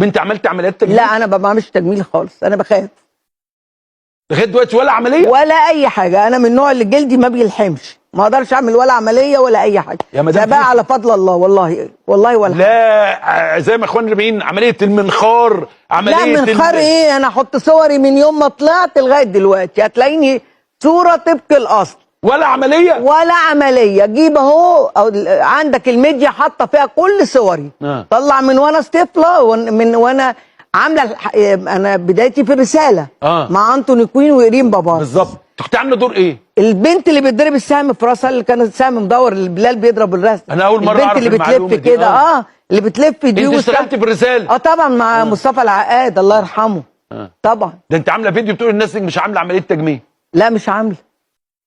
طب انت عملت عمليات تجميل؟ لا انا ما بعملش تجميل خالص، انا بخاف لغايه دلوقتي ولا عمليه؟ ولا اي حاجه. انا من النوع اللي جلدي ما بيلحمش، ما اقدرش اعمل ولا عمليه ولا اي حاجه. يا مدام ده بقى على فضل الله، والله والله ولا لا زي ما اخواننا الربيعين عمليه المنخار، عمليه لا منخار ايه؟ انا احط صوري من يوم ما طلعت لغايه دلوقتي هتلاقيني صوره طبق الاصل. ولا عمليه؟ ولا عمليه. جيب اهو عندك الميديا حاطه فيها كل صوري. طلع من وانا طفله وانا عامله انا بدايتي في الرساله مع انتوني كوين وإيرين بابار. بالظبط. كنت عامله دور ايه؟ البنت اللي بتضرب السهم في راسها، اللي كانت سهم مدور اللي بلال بيضرب الرسم. انا اول مره اعرف البنت اللي بتلف كده اللي بتلف دي. انت اشتغلت في الرساله؟ طبعا مع مصطفى العقاد الله يرحمه. طبعا. ده انت عامله فيديو بتقول الناس مش عامله عمليه تجميل. لا مش عامله،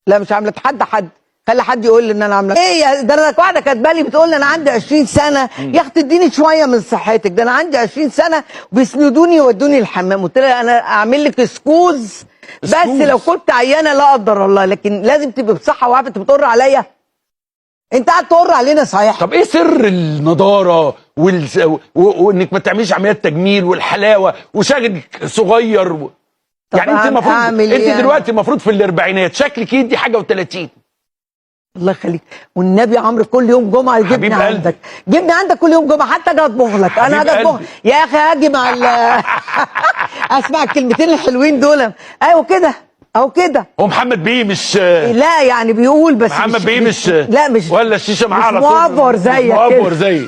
لا مش عامله. اتحدى حد، خلي حد يقول لي ان انا عامله ايه. ده انا واحده كاتبه لي بتقول لي انا عندي 20 سنه يا اختي اديني شويه من صحتك، ده انا عندي 20 سنه وبيسندوني يودوني الحمام. قلت لها انا اعمل لك سكوز بس لو كنت عيانه لا قدر الله، لكن لازم تبقى بصحه وعافيه. انت بتقر عليا؟ انت قاعد تقر علينا صحيح. طب ايه سر النضاره وانك ما تعمليش عمليات تجميل والحلاوه وشكلك صغير يعني انت المفروض انت دلوقتي المفروض في الاربعينات، شكلك يدي حاجه و30. الله يخليك والنبي يا عمرو كل يوم جمعه يجيبني عندك، جيبني عندك كل يوم جمعه حتى اجي اطبخ لك. انا اجي اطبخ يا اخي، هاجي مع اسمع الكلمتين الحلوين دول. ايوه كده اهو كده. هو محمد بيه مش لا يعني بيقول بس محمد بيه مش لا مش ولا الشيشه معاه على طول مش معبر زيك معبر زي